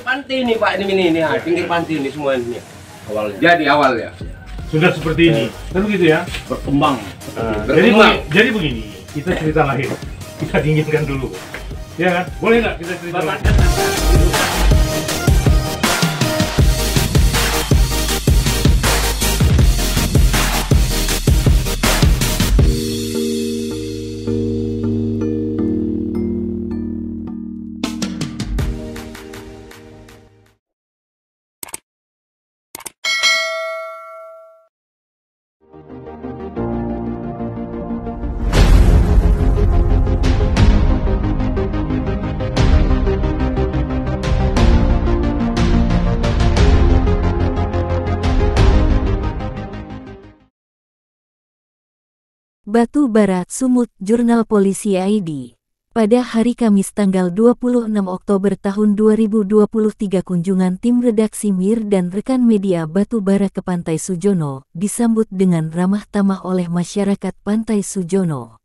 pantai ini Pak, ini pinggir pantai ini semua ini. Awalnya. Sudah seperti ini, kan begitu ya? Berkembang. Jadi begini, kita cerita lahir, kita dinginkan dulu, ya kan? Boleh nggak kita cerita lahir? Batu Bara, Sumut, Jurnal Polisi ID. Pada hari Kamis tanggal 26 Oktober tahun 2023 kunjungan tim redaksi MIR dan rekan media Batu Bara ke Pantai Sujono disambut dengan ramah tamah oleh masyarakat Pantai Sujono.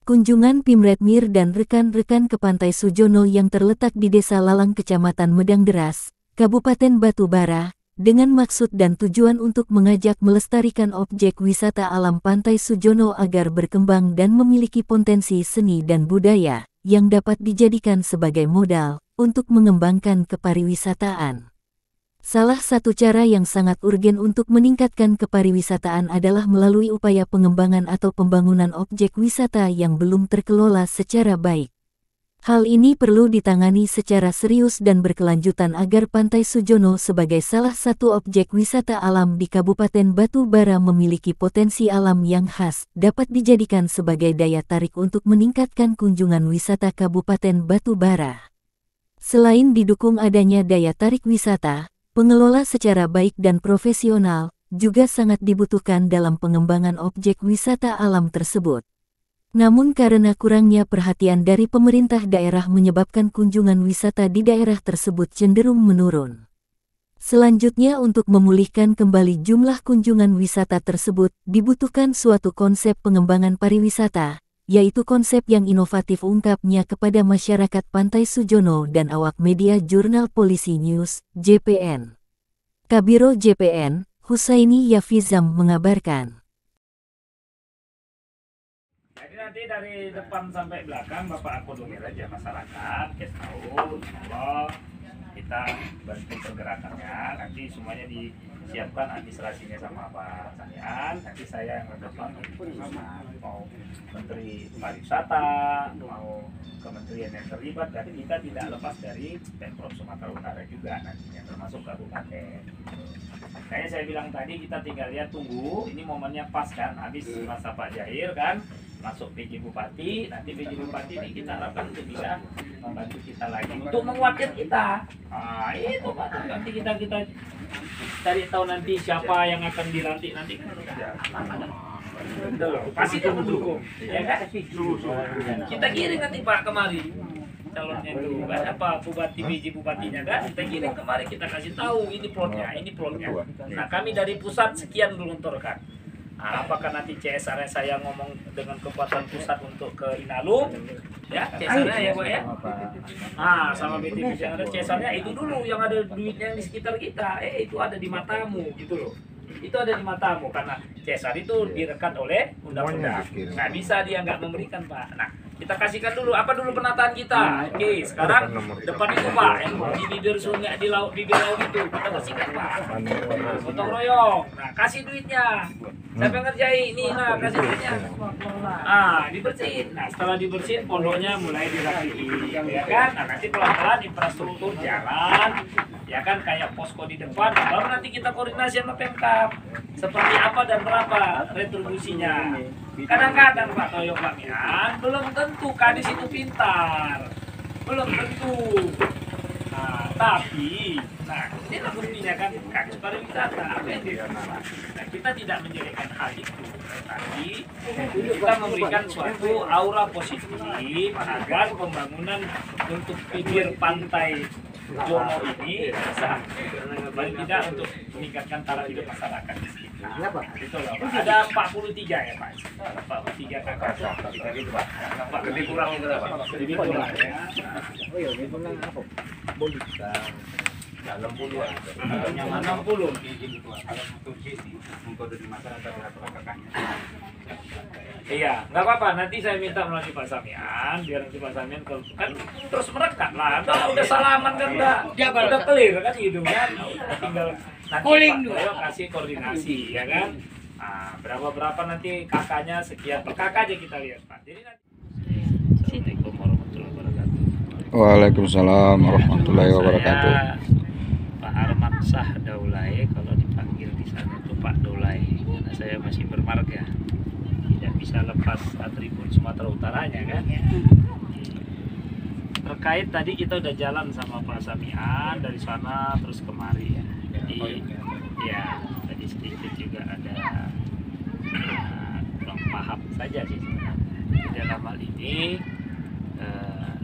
Kunjungan Pimret MIR dan rekan-rekan ke Pantai Sujono yang terletak di Desa Lalang Kecamatan Medang Deras, Kabupaten Batu Bara, dengan maksud dan tujuan untuk mengajak melestarikan objek wisata alam Pantai Sujono agar berkembang dan memiliki potensi seni dan budaya yang dapat dijadikan sebagai modal untuk mengembangkan kepariwisataan. Salah satu cara yang sangat urgen untuk meningkatkan kepariwisataan adalah melalui upaya pengembangan atau pembangunan objek wisata yang belum terkelola secara baik. Hal ini perlu ditangani secara serius dan berkelanjutan agar Pantai Sujono sebagai salah satu objek wisata alam di Kabupaten Batu Bara memiliki potensi alam yang khas, dapat dijadikan sebagai daya tarik untuk meningkatkan kunjungan wisata Kabupaten Batu Bara. Selain didukung adanya daya tarik wisata, pengelola secara baik dan profesional juga sangat dibutuhkan dalam pengembangan objek wisata alam tersebut. Namun karena kurangnya perhatian dari pemerintah daerah menyebabkan kunjungan wisata di daerah tersebut cenderung menurun. Selanjutnya untuk memulihkan kembali jumlah kunjungan wisata tersebut dibutuhkan suatu konsep pengembangan pariwisata, yaitu konsep yang inovatif ungkapnya kepada masyarakat Pantai Sujono dan awak media Jurnal Polisi News, JPN. Kabiro JPN, Husaini Yafizam mengabarkan. Nanti dari depan sampai belakang Bapak akomodir aja masyarakat, kita tahu, Allah kita bantu pergerakannya, nanti semuanya disiapkan administrasinya sama Pak Sanian, nanti saya yang ke depan mau Menteri Pariwisata, mau kementerian yang terlibat, dan kita tidak lepas dari Pemprov Sumatera Utara juga nantinya, termasuk kabupaten. Kayaknya saya bilang tadi kita tinggal lihat tunggu, ini momennya pas kan, habis masa Pak Jahir kan, masuk PJ Bupati, nanti PJ Bupati ini kita harapkan untuk bisa membantu kita lagi untuk menguatkan kita. Itu Pak, nanti kita cari tahu nanti siapa yang akan dilantik nanti kan. Pasti kita mendukung, ya kan? Kita kirim nanti Pak kemari calonnya itu, kan apa bupati PJ bupatinya kan, kita kirim kemari, kita kasih tahu ini plotnya. Nah kami dari pusat sekian gelontorkan. Apakah nanti CSR saya ngomong dengan kekuatan pusat untuk ke Inalum, ya CSR-nya ya Pak ya. Sama BTP yang ada CSR-nya itu dulu yang ada duitnya yang di sekitar kita, itu ada di matamu gitu loh. Itu ada di matamu karena CSR itu direkat oleh undang-undang. Nggak bisa dia nggak memberikan Pak. Nah kita kasihkan dulu apa dulu penataan kita. Oke, sekarang depan itu Pak yang di bibir sungai di laut itu kita bersihkan Pak. Gotong royong. Nah kasih duitnya. Siapa yang ngerjain ini? Nah kasih duitnya. Dibersihin. Nah setelah dibersihin pondoknya mulai dirapiin, ya kan? Nah nanti pelan-pelan infrastruktur jalan, ya kan kayak posko di depan. Baru nanti kita koordinasi sama Pemkab. Seperti apa dan berapa retribusinya. Kadang-kadang Pak Toyo Pamian belum tentu kadis itu pintar, belum tentu. Tapi, ini lah buktinya kan kadis pariwisata apa yang dilakukan. Nah kita tidak menjadikan hal itu, tapi kita memberikan suatu aura positif agar pembangunan untuk bibir pantai Jono ini bisa paling tidak untuk meningkatkan taraf hidup masyarakat di situ. Itu loh, Pak. Ada 43 ya Pak. 43 kakak. Pak, lebih kurang itu Pak. Lebih kurang ya. Oh iya, lebih kurang apa? Boleh. 60-an. Yang 60. Iya, nggak apa-apa. Nanti saya minta melalui Pak Samian, biar nanti Pak Samian kan terus merekat lah. Udah salaman kan udah clear kan gitu kan. Udah tinggal nanti Pak Doyo kasih koordinasi ya kan. Nah, berapa nanti kakaknya sekian per kakak aja kita lihat Pak. Jadi nanti. Assalamualaikum warahmatullahi wabarakatuh. Waalaikumsalam warahmatullahi wabarakatuh. Saya Pak Arman Shah Daulay, kalau dipanggil di sana itu Pak Daulay, karena saya masih bermarga, tidak bisa lepas atribut Sumatera Utaranya kan. Terkait tadi kita udah jalan sama Pak Samian dari sana terus kemari ya. Jadi ya tadi sedikit juga ada kurang paham saja sih sebenarnya. Di dalam hal ini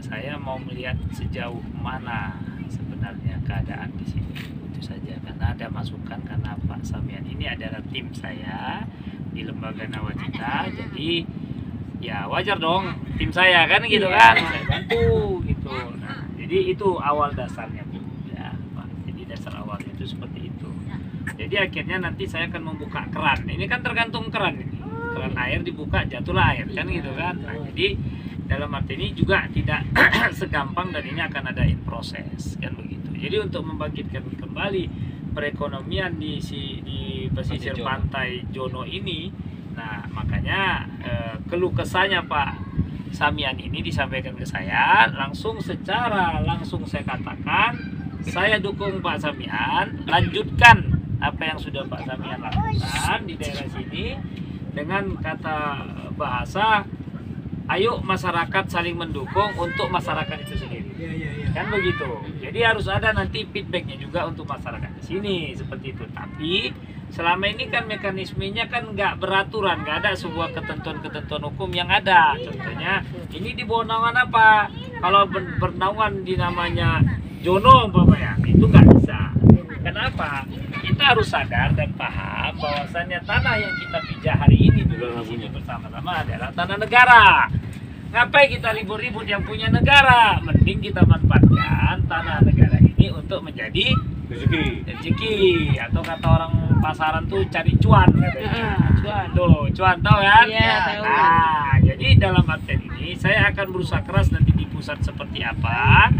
saya mau melihat sejauh mana sebenarnya keadaan di sini, itu saja. Karena ada masukan, karena Pak Samian ini adalah tim saya di Lembaga Nawacita, jadi ya wajar dong tim saya kan gitu kan, saya bantu gitu. Nah, jadi itu awal dasarnya Bu ya Pak. Jadi dasar awalnya itu seperti itu. Jadi akhirnya nanti saya akan membuka keran. Ini kan tergantung keran ini. Keran air dibuka jatuhlah air kan gitu kan. Nah, jadi dalam arti ini juga tidak segampang dan ini akan ada in proses kan begitu. Jadi untuk membangkitkan kembali perekonomian di pesisir pantai Jono ini, nah makanya keluh kesahnya Pak Samian ini disampaikan ke saya langsung, secara langsung saya katakan saya dukung Pak Samian, lanjutkan apa yang sudah Pak Samian lakukan di daerah sini dengan kata bahasa ayo masyarakat saling mendukung untuk masyarakat itu sendiri. Kan begitu. Jadi harus ada nanti feedbacknya juga untuk masyarakat di sini seperti itu. Tapi selama ini kan mekanismenya kan nggak beraturan, nggak ada sebuah ketentuan-ketentuan hukum yang ada. Contohnya ini di bawah naungan apa? Kalau bernaungan di namanya Jono umpamanya, itu nggak bisa. Kenapa? Kita harus sadar dan paham bahwasannya tanah yang kita pijak hari ini dulu di sini bersama-sama adalah tanah negara. Ngapain kita ribut-ribut yang punya negara? Mending kita manfaatkan tanah negara ini untuk menjadi rezeki, atau kata orang pasaran tuh cari cuan katanya. Cuan tahu kan? Iya, tahu. Nah, jadi dalam artian ini saya akan berusaha keras nanti di pusat seperti apa.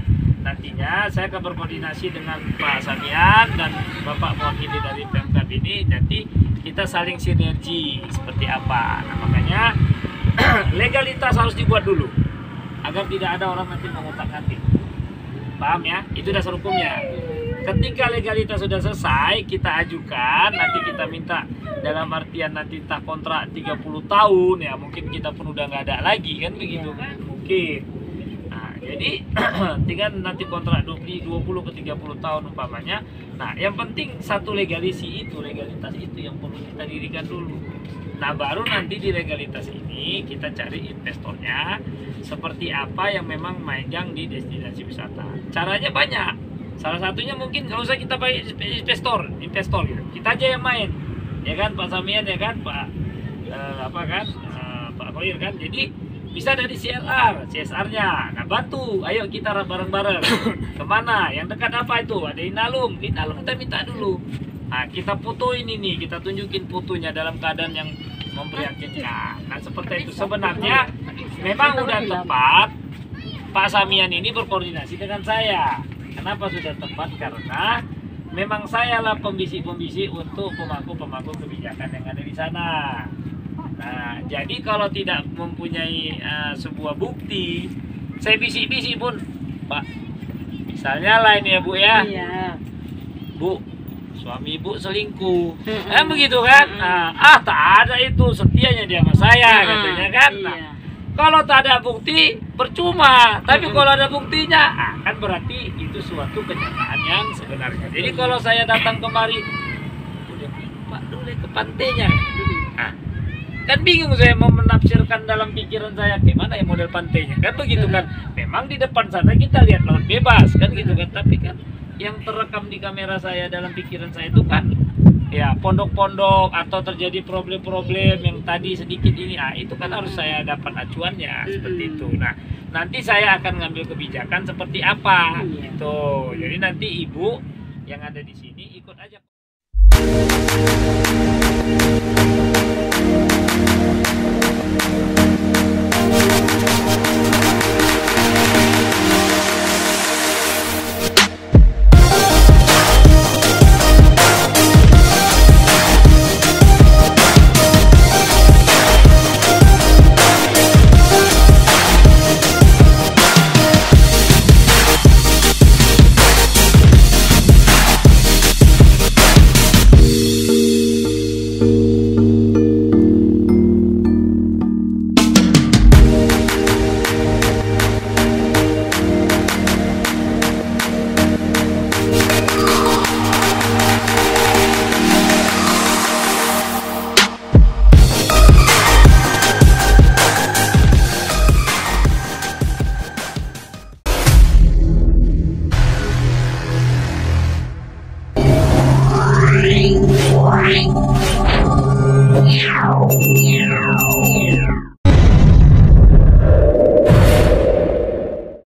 Nantinya saya akan berkoordinasi dengan Pak Samian dan Bapak mewakili dari Pemkab ini, nanti kita saling sinergi seperti apa. Nah makanya legalitas harus dibuat dulu agar tidak ada orang nanti mengutak-atik. Paham ya? Itu dasar hukumnya. Ketika legalitas sudah selesai, kita ajukan, nanti kita minta dalam artian nanti entah kontrak 30 tahun ya, mungkin kita pun udah nggak ada lagi kan begitu kan? Mungkin. Jadi tinggal nanti kontrak 20 ke 30 tahun umpamanya. Nah yang penting satu legalitas itu yang perlu kita dirikan dulu. Nah baru nanti di legalitas ini kita cari investornya seperti apa yang memang mainjang di destinasi wisata. Caranya banyak. Salah satunya mungkin nggak usah kita pakai investor gitu. Kita aja yang main, ya kan Pak Samian ya kan Pak Pak Khoir kan. Jadi bisa dari CSR-nya, nah bantu, ayo kita bareng-bareng. Kemana? Yang dekat apa itu? Ada Inalum kita minta dulu. Nah kita fotoin ini, kita tunjukin fotonya dalam keadaan yang memprihatinkan. Nah seperti itu sebenarnya memang udah tepat Pak Samian ini berkoordinasi dengan saya. Kenapa sudah tepat? Karena memang saya lah pembisik-pembisik untuk pemangku kebijakan yang ada di sana. Nah, jadi kalau tidak mempunyai sebuah bukti, saya bisik-bisik pun, Pak, misalnya lah ini ya Bu ya, Iya. Bu, suami Ibu selingkuh, begitu kan? Tak ada itu, setianya dia sama saya, katanya kan? Nah, Iya. kalau tak ada bukti, percuma. Tapi kalau ada buktinya, kan berarti itu suatu kenyataan yang sebenarnya. Jadi kalau saya datang kemari, Pak, dulu ke pantainya. Kan bingung saya mau menafsirkan dalam pikiran saya gimana ya model pantainya kan begitu kan. Memang di depan sana kita lihat laut bebas kan gitu kan, tapi kan yang terekam di kamera saya dalam pikiran saya itu kan ya pondok-pondok atau terjadi problem-problem yang tadi sedikit ini, itu kan harus saya dapat acuannya seperti itu. Nah nanti saya akan ngambil kebijakan seperti apa gitu. Jadi nanti Ibu yang ada di sini ikut aja. Yeah.